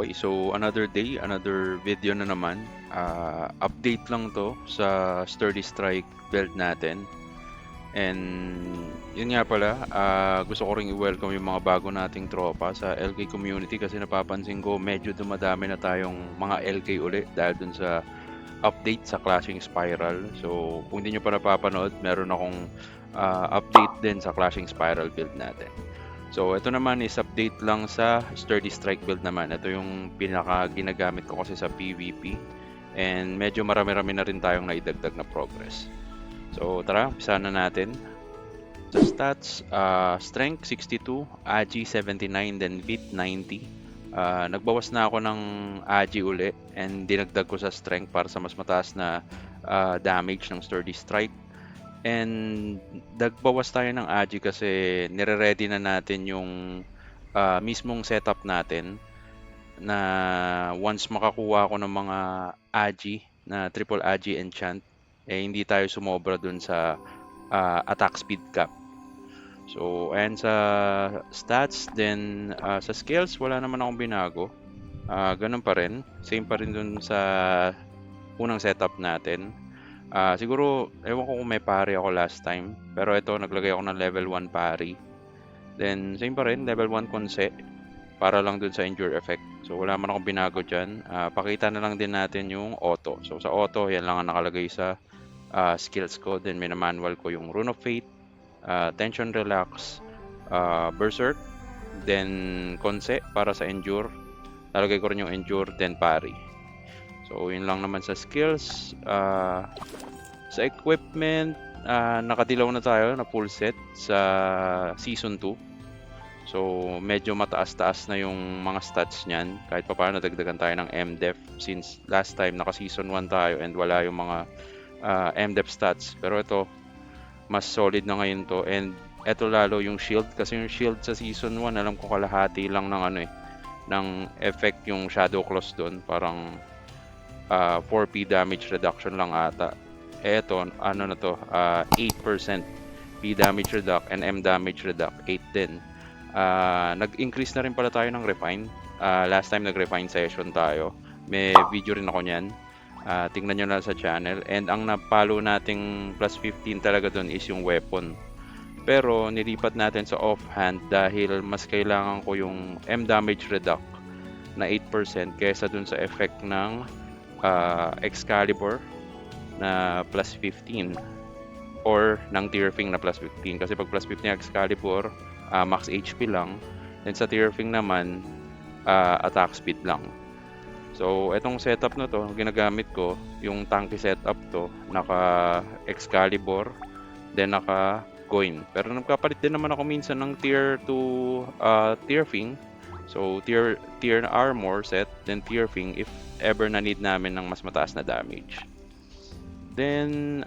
Okay, so another day, another video na naman. Update lang to sa Sturdy Strike build natin. And yun nga pala, gusto ko ring i-welcome yung mga bago nating tropa sa LK community kasi napapansin ko medyo dumadami na tayong mga LK uli dahil dun sa update sa Clashing Spiral. So kung hindi nyo pa napapanood, meron akong update din sa Clashing Spiral build natin. So, ito naman is update lang sa Sturdy Strike build naman. Ito yung pinaka ginagamit ko kasi sa PvP. And medyo marami-rami na rin tayong naidagdag na progress. So, tara, umpisahan na natin. Sa stats, Strength 62, Agi 79, then Vit 90. Nagbawas na ako ng Agi uli and dinagdag ko sa Strength para sa mas mataas na damage ng Sturdy Strike. And nagbawas tayo ng Agi kasi nire-ready na natin yung mismong setup natin na once makakuha ko ng mga Agi na triple Agi enchant, hindi tayo sumobra dun sa attack speed cap. So, and sa stats, then sa skills, wala naman akong binago. Ganun pa rin. Same pa rin dun sa unang setup natin. Siguro, ewan ko kung may pari ako last time. Pero ito, naglagay ako ng level 1 pari. Then, same pa rin, level 1 konse. Para lang dun sa endure effect. So, wala man akong binago dyan. Pakita na lang din natin yung auto. So, sa auto, yan lang ang nakalagay sa skills ko. Then, minamanual ko yung Rune of Fate, Tension Relax, Berserk, then konse para sa endure. Nalagay ko rin yung endure, then pari. So, yun lang naman sa skills. Sa equipment, nakadilaw na tayo na full set sa Season 2. So, medyo mataas-taas na yung mga stats niyan. Kahit pa paano, dagdagan tayo ng MDEF since last time naka-Season 1 tayo and wala yung mga MDEF stats. Pero ito, mas solid na ngayon to. And ito lalo yung shield. Kasi yung shield sa Season 1, alam ko kalahati lang ng ng effect yung Shadow Claws doon. Parang 4p damage reduction lang ata. Eto, ano na to, 8% P damage reduct and M damage reduct, 8 din. Nag-increase na rin pala tayo ng refine. Last time nag-refine session tayo. May video rin ako niyan. Tingnan nyo na sa channel. And ang napalo nating plus 15 talaga dun is yung weapon. Pero nilipat natin sa offhand dahil mas kailangan ko yung M damage reduct na 8% kaysa dun sa effect ng Excalibur na plus 15 or ng Tearfing na plus 15 kasi pag plus 15 Excalibur max HP lang, then sa Tearfing naman attack speed lang. So etong setup na to ginagamit ko yung tanky setup to, naka Excalibur then naka coin, pero nagpapalit din naman ako minsan ng tier 2 Tearfing. So tier armor set, then Tearfing if ever na need namin ng mas mataas na damage. Then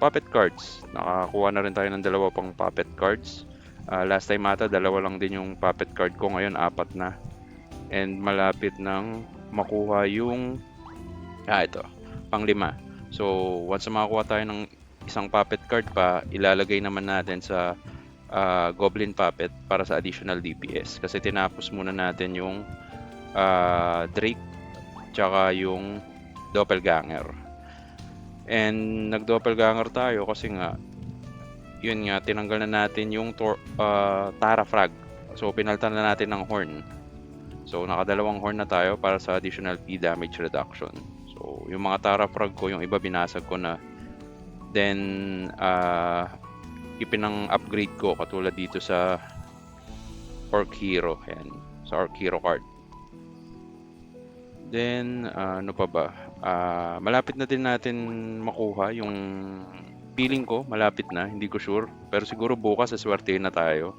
puppet cards, nakakuha na rin tayo ng dalawa pang puppet cards. Last time ata dalawa lang din yung puppet card ko, ngayon 4 na. And malapit nang makuha yung ito, pang 5. So once makakuha tayo ng isang puppet card pa, ilalagay naman natin sa Goblin Puppet para sa additional DPS kasi tinapos muna natin yung Drake tsaka yung Doppelganger. And nag-Doppelganger tayo kasi nga yun nga, tinanggal na natin yung Tara Frag. So pinalitan na natin ng Horn. So nakadalawang Horn na tayo para sa additional P damage reduction. So yung mga Tara Frag ko, yung iba binasag ko na. Then ipinang-upgrade ko katulad dito sa Orc Hero. Ayan, sa Orc Hero card. Then, ano pa ba? Malapit na din natin makuha yung feeling ko, malapit na. Hindi ko sure. Pero siguro bukas, saswertein na tayo.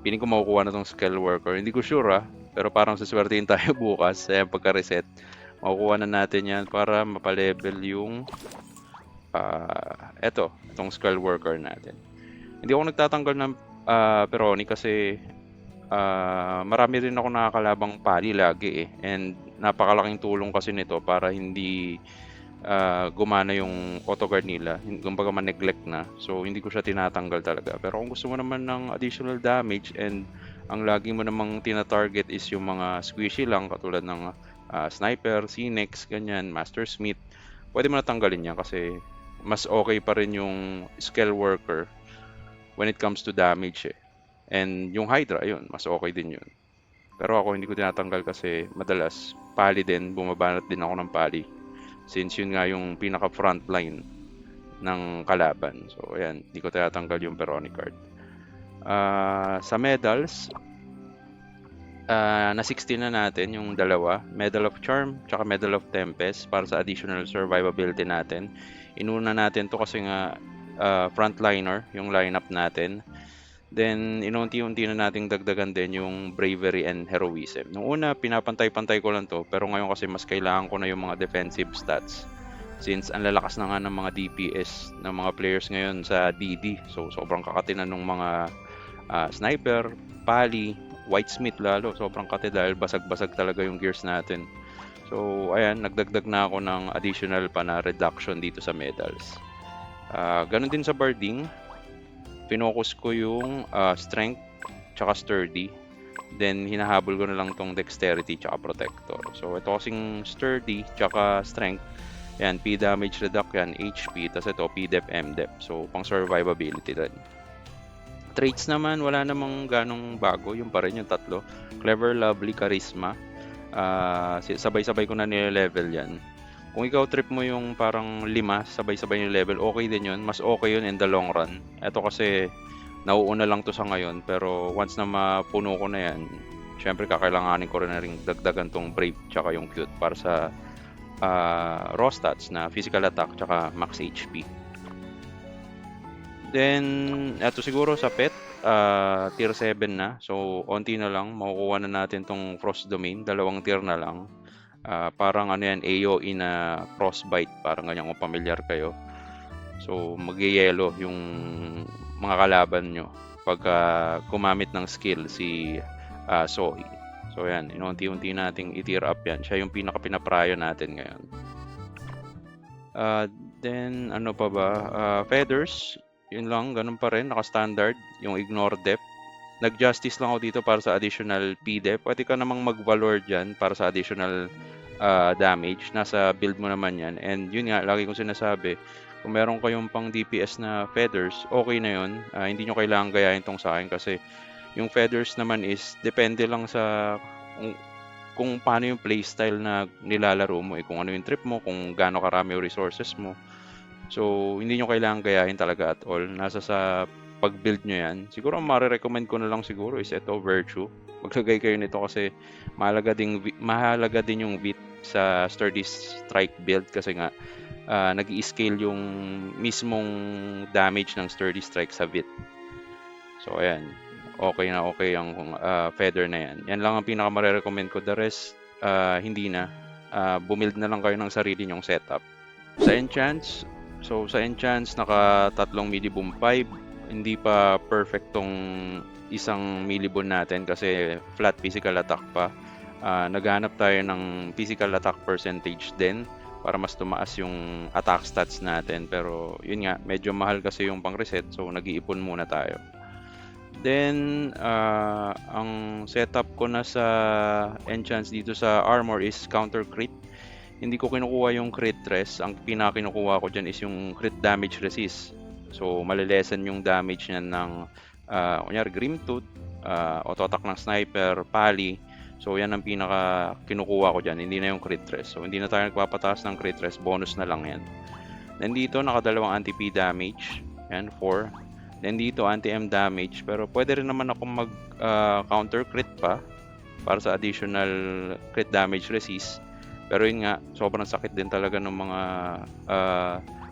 Feeling ko makukuha na tong Skill Worker. Hindi ko sure pero parang saswertein tayo bukas. Ayan, pagka-reset, makukuha na natin yan para mapalevel yung itong Skull Worker natin. Hindi ako nagtatanggal ng Peroni kasi marami rin ako nakakalabang pali lagi and napakalaking tulong kasi nito para hindi gumana yung auto guard nila, kumbaga ma-neglect na. So hindi ko siya tinatanggal talaga. Pero kung gusto mo naman ng additional damage and ang lagi mo namang tina-target is yung mga squishy lang katulad ng Sniper, Phoenix, ganyan, Master Smith. Pwede mo na tanggalin yan kasi mas okay pa rin yung Scale Worker when it comes to damage eh. And yung Hydra, yun, mas okay din yun. Pero ako hindi ko tinatanggal kasi madalas pali din, bumabanat din ako ng pali. Since yun nga yung pinaka frontline ng kalaban. So ayan, hindi ko tinatanggal yung Peroni card. Sa medals, na 16 na natin yung dalawa, Medal of Charm tsaka Medal of Tempest para sa additional survivability natin. Inuna natin to kasi nga frontliner yung lineup natin. Then, inunti-unti na nating dagdagan din yung bravery and heroism. Nung una, pinapantay-pantay ko lang to, pero ngayon kasi mas kailangan ko na yung mga defensive stats. Since ang lalakas na nga ng mga DPS ng mga players ngayon sa DD. So, sobrang kakatinan ng mga sniper, pali, whitesmith lalo. Sobrang kate dahil basag-basag talaga yung gears natin. So, ayan, nagdagdag na ako ng additional pa na reduction dito sa medals. Ganon din sa barding. Pinocus ko yung strength tsaka sturdy. Then hinahabol ko na lang tong dexterity tsaka protector. So ito kasing sturdy tsaka strength. Yan, P damage reduct yan, HP. Tapos ito, P def, M def. So pang survivability din. Traits naman, wala namang ganong bago. Yung pa rin yung tatlo. Clever, lovely, charisma. Sabay-sabay ko na nile-level yan. Kung ikaw trip mo yung parang 5, sabay-sabay yung level, okay din yun. Mas okay yun in the long run. Ito kasi, nauuna lang to sa ngayon. Pero once na mapuno ko na yan, syempre kakailanganin ko rin na rin dagdagan tong brave tsaka yung cute para sa raw stats na physical attack tsaka max HP. Then, ito siguro sa pet, tier 7 na. So, onti na lang, makukuha na natin tong Frost Domain. 2 tier na lang. Parang ano yan, AOE na Frostbite, parang ganyan kung familiar kayo. So mag-yellow yung mga kalaban nyo pagka gumamit ng skill si Zoe. So yan, inunti-unti nating i-tier up yan. Siya yung pinaka-pinaprayo natin ngayon. Then ano pa ba? Feathers, yun lang, ganun pa rin, naka-standard. Yung ignore depth. Nag-justice lang ako dito para sa additional P-dep. Pwede ka namang mag-valor dyan para sa additional damage. Nasa build mo naman yan. And yun nga, lagi kong sinasabi, kung meron kayong pang DPS na feathers, okay na yun. Hindi nyo kailangan gayahin tong sa akin kasi yung feathers naman is depende lang sa kung paano yung playstyle na nilalaro mo. Kung ano yung trip mo, kung gaano karami yung resources mo. So, hindi nyo kailangan gayahin talaga at all. Nasa sa pag-build nyo yan. Siguro ang marirecommend ko na lang siguro is ito, Virtue. Maglagay kayo nito kasi mahalaga din yung VIT sa Sturdy Strike build kasi nga nag-i-scale yung mismong damage ng Sturdy Strike sa VIT. So, ayan. Okay na okay ang feather na yan. Yan lang ang pinaka-marirecommend ko. The rest, hindi na. Bumild na lang kayo ng sarili nyong setup. Sa enchants, naka 3 Millibone 5. Hindi pa perfect tong isang Millibone natin kasi flat physical attack pa. Naghanap tayo ng physical attack percentage din para mas tumaas yung attack stats natin. Pero yun nga, medyo mahal kasi yung pang reset, so nag-iipon muna tayo. Then, ang setup ko na sa enchants dito sa armor is counter crit. Hindi ko kinukuha yung crit res. Ang pinakinukuha ko dyan is yung crit damage resist. So, malilesen yung damage niya ng kunyari Grim Tooth, auto attack ng Sniper, Pali. So, yan ang pinaka kinukuha ko dyan. Hindi na yung crit res. So, hindi na tayo nagpapataas ng crit res. Bonus na lang yan. Then dito, nakadalawang anti-P damage. Yan, 4. Then dito, anti-M damage. Pero pwede rin naman ako mag-counter crit pa para sa additional crit damage resist. Pero yun nga, sobrang sakit din talaga ng mga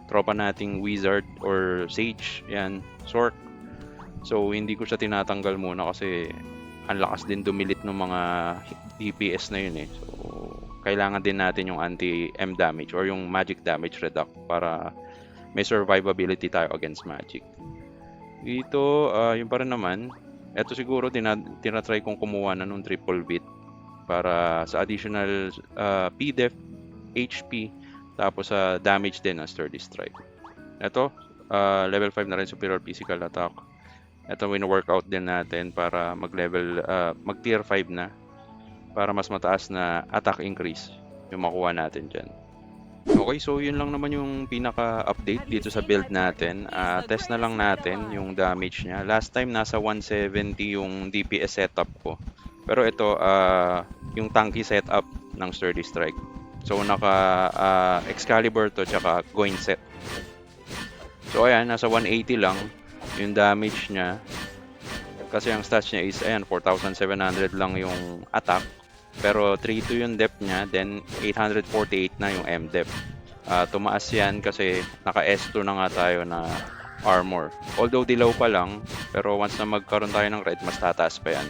tropa nating wizard or sage. Yan, sork. So, hindi ko siya tinatanggal muna kasi ang lakas din dumilit ng mga DPS na yun eh. So, kailangan din natin yung anti-M damage or yung magic damage reduct para may survivability tayo against magic. Dito, yun pa rin naman. Ito siguro, tinatry kong kumuha na nung triple bit para sa additional P-def, HP, tapos sa damage din ng Sturdy Strike. Ito, level 5 na rin superior physical attack. Ito wino-workout din natin para mag-level, mag tier 5 na. Para mas mataas na attack increase yung makuha natin dyan. Okay, so yun lang naman yung pinaka-update dito sa build natin. Test na lang natin yung damage niya. Last time nasa 170 yung DPS setup ko. Pero ito, yung tanky setup ng Sturdy Strike. So naka Excalibur to tsaka Goin set. So ayan, nasa 180 lang yung damage niya. Kasi ang stats niya is ayan, 4,700 lang yung attack. Pero 3-2 yung depth niya, then 848 na yung M-depth. Tumaas yan kasi naka S2 na nga tayo na armor. Although dilaw pa lang, pero once na magkaroon tayo ng red, mas tataas pa yan.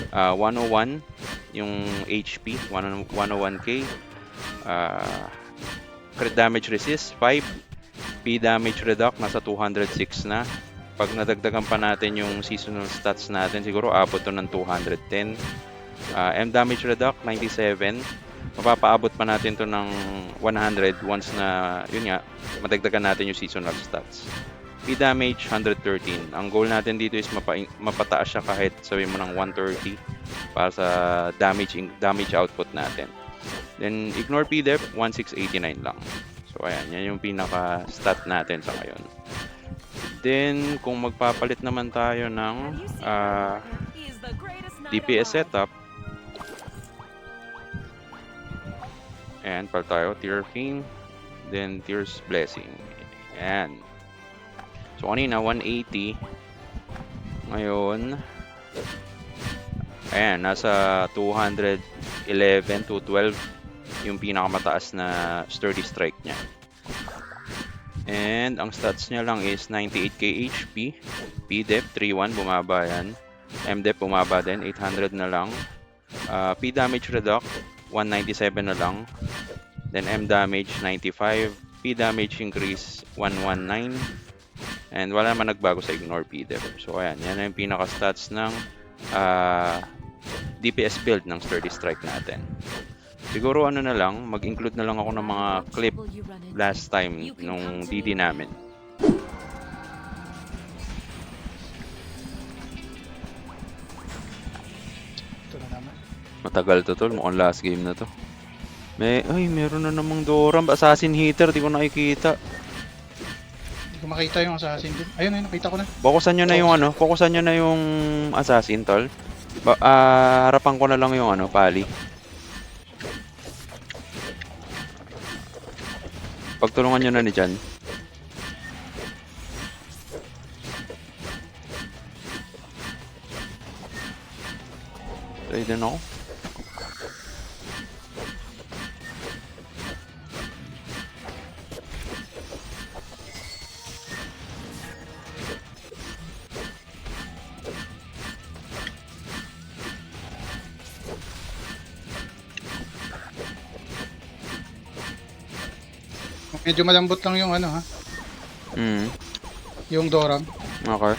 101 yung HP, 101k. Crit damage resist, 5. P damage reduct, nasa 206 na. Pag nadagdagan pa natin yung seasonal stats natin, siguro abot to ng 210. M damage reduct 97. Mapapaabot pa natin to ng 100 once na yun nga madagdagan natin yung seasonal stats. P damage 113. Ang goal natin dito is mapataas siya kahit sabihin mo ng 130 para sa damage output natin. Then ignore P depth 1689 lang. So ayan, yan yung pinaka stat natin sa ngayon. Then kung magpapalit naman tayo ng DPS setup, and pal tayo, Tear Fame, then Tear's Blessing. Ayan. So kanina 180. Ngayon, ayan, nasa 211 to 12 yung pinakamataas na Sturdy Strike niya. And ang stats niya lang is 98k HP, P-Dep 3-1, bumaba yan. M-Dep bumaba din, 800 na lang. P damage reduct 197 na lang. Then M damage 95, P damage increase 119. And wala naman nagbago sa ignore P-Dep. So ayan, yan na yung pinaka stats ng DPS build ng Sturdy Strike natin. Siguro ano na lang, mag-include na lang ako ng mga clip last time nung DD namin. Ito na naman. Matagal to tol, mukhang last game na to. Meron na namang Doram, assassin hitter, di ko nakikita. Hindi ko makita yung assassin din. Ayun, nakita ko na. Fokusan nyo na yung assassin tol. Harapan ko na lang yung pali. Pagtulungan nyo na ni Jan. Try din ako. Medyo malambot lang yung ano ha. Yung Doram. Okay.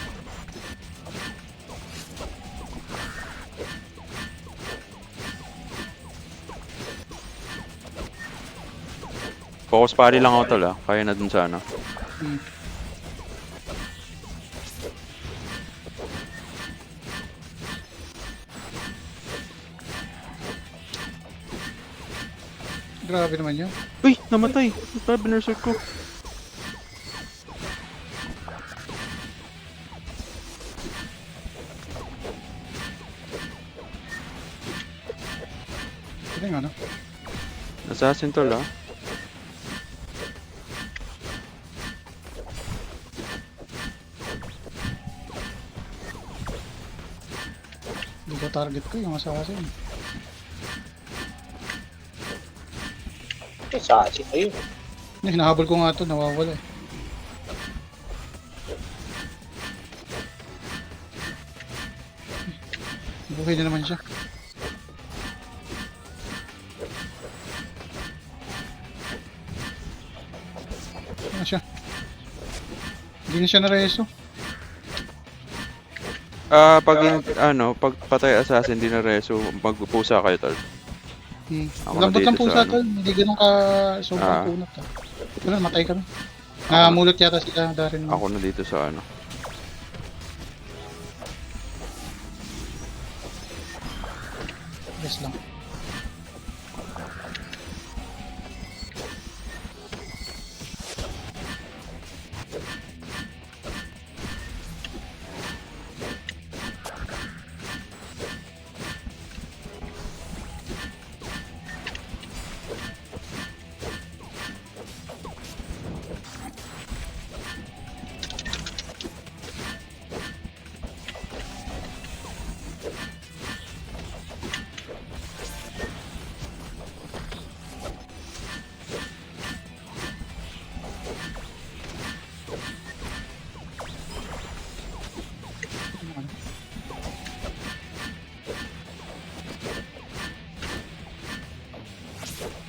Focus pali lang ako tol kaya na dun sa ano. Grabe naman yun. Uy! Namatay! Grabe nurser ko. Ito yung ano. Assassin tol Hindi ko target ko yung assassin. Assassin ayun. Hinahabol ko nga ito, nawawala eh. Buhay na naman siya. Ano siya? Hindi na siya nareso. Pag patay assassin din na reso, magpusa kayo tol. Ako na Lambot dito lang po sa sa ano. tol, hindi ganun ka sobrang kunat ha. Wala, matay kami. Mulot yata sila Darin. Ako na dito sa ano. Rest lang.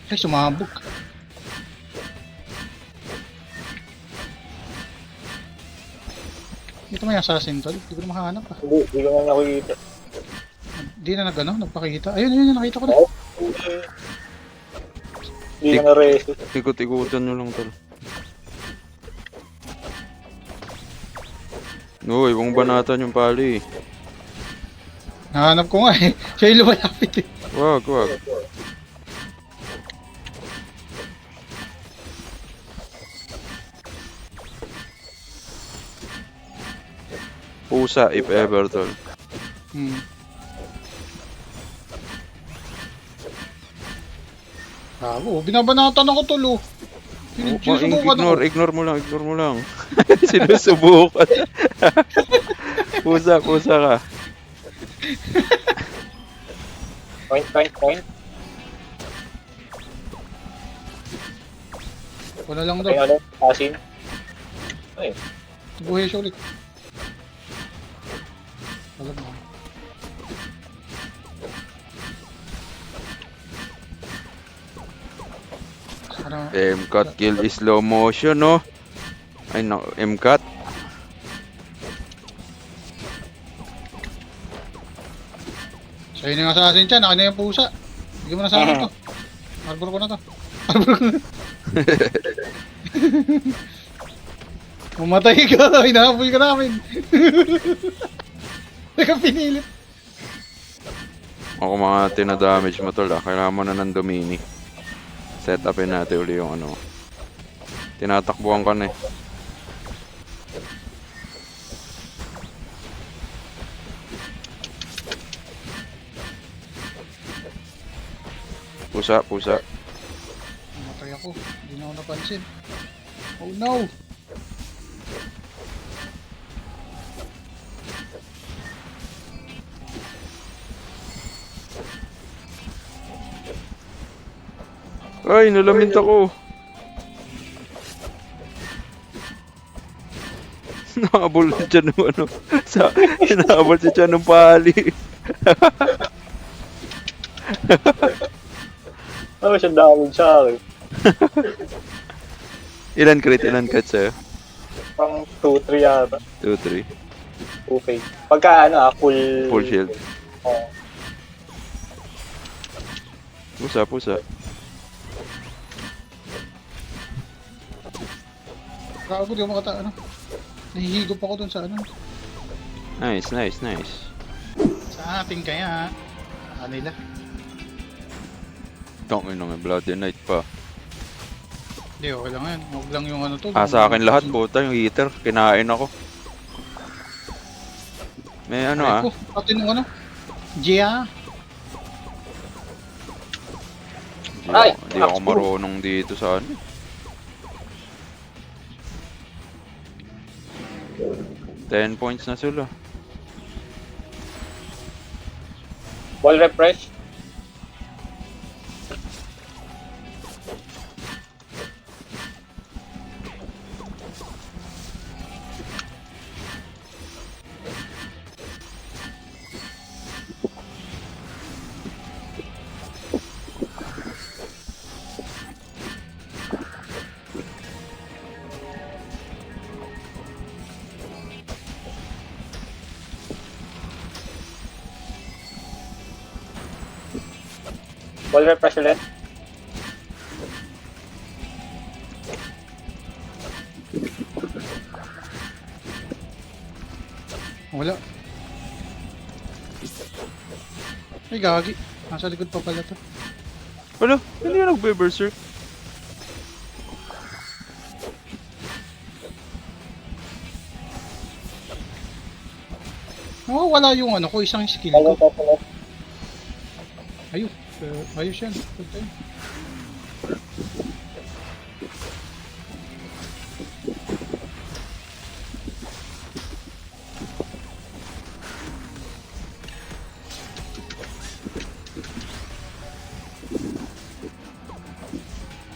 Ay, sumabog. Dito may assassin tol. Hindi ko na makahanap ah. Hindi ko nga nakikita. Hindi na nag, ano, nagpakita. Ayun, ayun, nakita ko na. Oh, hindi na na-reset. Ikot-ikutan nyo lang tol. Uy, huwag banatan yung pali. Nahanap ko nga eh. Siya yung lumalapit eh. Wag, wag. Pusa if ever tol. Hmm. Gago, binabanatan ako tol oh. Sinusubukan ako. Ignore mo lang. Sinusubukan. Pusa ka. Point. Wala lang daw. Ay, ano? Asin. Ay, Buhay siya ulit. Alam mo. Sana, MCAT kill is slow motion, no? Ay, MCAT. sa'yo na yung assassin dyan, akin na yung pusa. Bigyan mo na sa akin to. Arbor ko na to. Mamatay ka, hinahabol ka namin. Teka, pinilit. Ako mga tinadamage mo tol, kailangan mo na ng Domini. Set upin natin uli yung ano. Tinatakbuhan ka na eh. Pusa. Mamatay ako, hindi na ako napansin. Oh no! Ay, nalamint ako. Nahabol si Chan ng ano. Nahabol si Chan ng pali. ano siya damage sa akin? Ilan crit sa'yo? Pang 2-3 yata. 2, 3. Okay. Pagka ano full... Full shield. Oh, Pusa. Gago, di ako makata, ano. Nahihigop ako dun sa ano. Nice. Sa ating kaya. Kanila. Tangin na nga, Bloody Knight pa. Hindi, okay lang yan. Huwag lang yung ano to. Sa akin lahat, puta, yung heater. Kinain ako. May ano Ay ko, pati nung ano. Gia. Ay! Hindi ako marunong dito sa ano. $10 points na sila. wall refresh. Wall refresh ulit. Wala. Ay, gagi. Nasa likod pa pala to. Wala, hindi ka nagbe-berserk. Wala yung ano ko, isang skill Follow ko. Pestilence. Ayun. Ayos yan. Good time.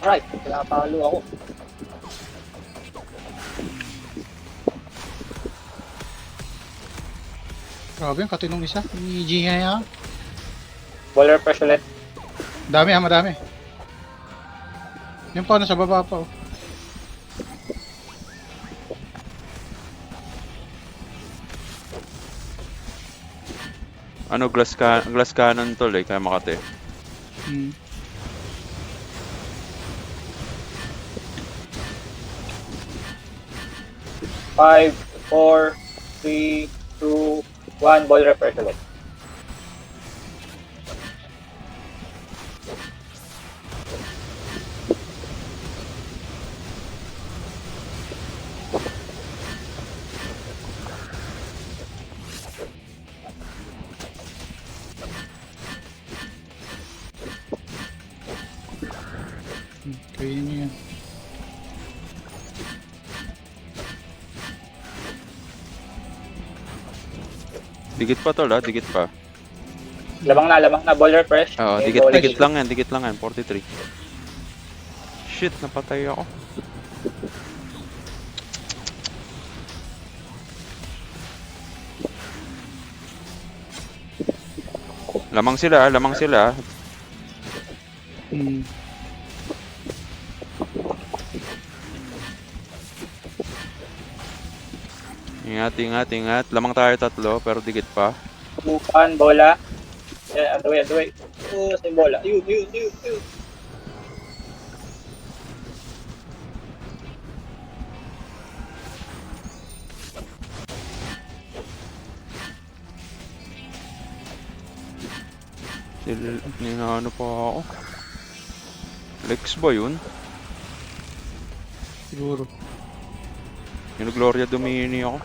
Alright, pinapalo ako. Grabe yung katinong isa. Yung Jiha yan. Ball refresh ulit. Dami ha, madami. Yung pa, nasa baba pa oh. Ano, glass cannon tol eh, kaya Makate. Hmm. Five, 4, 3, 2, 1. Ball refresh ulit. Kainin nyo yan. Dikit pa tol ha, dikit pa. Lamang na. Ball refresh. Oo, May dikit, ball dikit refresh. lang yan, dikit lang yan, 43. Shit, napatay ako. Lamang sila. Hmm. Ingat. Lamang tayo tatlo, pero dikit pa. Bukan, bola. Yeah, on the way. Oh, sa bola. Yun. Ano pa ako? Lex ba yun? Siguro. Yung Gloria Domini ako.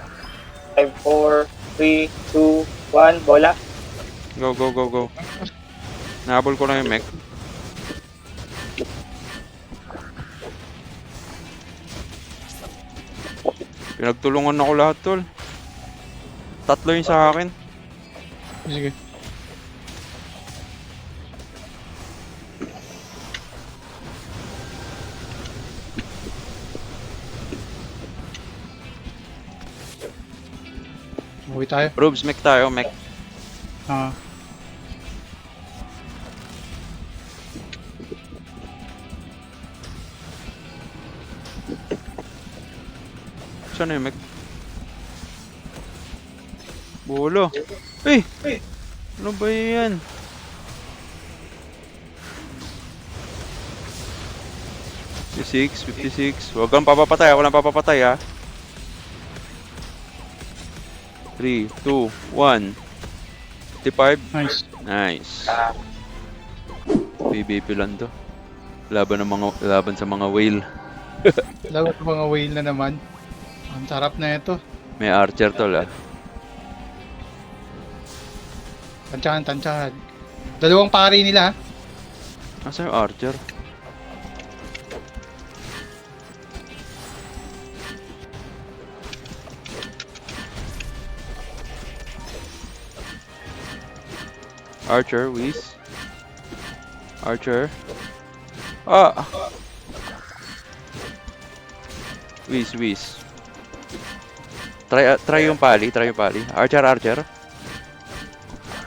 5, 4, 3, 2, 1. Bola. Go. Nahabol ko na yung mech. Pinagtulungan ako lahat tol. Tatlo yung sa akin. Sige. Uwi tayo. Robes, mech tayo, mech. Ah. Saan na yung mech? Bolo. Uy! Ano ba yan? Huwag kang papapatay, ako lang papapatay ha. 3, 2, 1. 55. Nice. Nice. PvP lang to. Laban sa mga whale. Lawat mga whale na naman. Ang sarap na ito. May archer tol ah. Tansyahan. Dalawang pari nila ha. Asa yung archer? Archer, Whis. Archer. Ah! Whis. Try yung pali. Archer.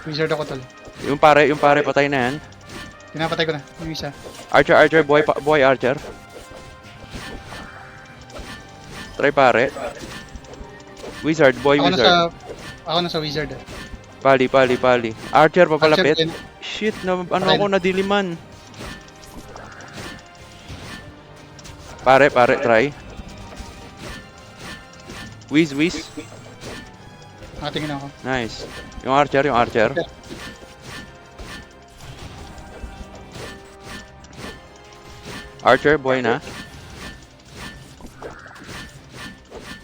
Wizard ako tol. Yung pare patay na yan. Pinapatay ko na. Yung isa. Archer, boy Archer. Try pare. Wizard. Ako na sa wizard eh. Pali. Archer papalapit. Archer, Shit, ano Patay ako nadiliman. Pare, try. Whiz. Nakatingin ako. Nice. Yung archer. Archer, buhay na.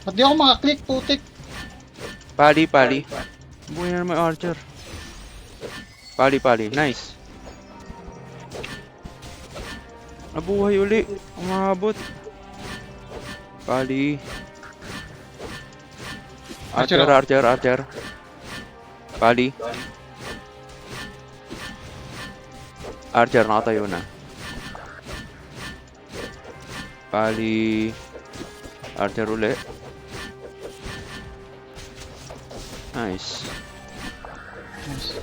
Ba't di ako makaklik, putik? Pali. Buhay na naman Archer. Pali. Nice. Nabuhay uli. Umabot. Pali. Archer. Pali. Archer, nakatayo na. Pali. Archer uli. Nice. Nice.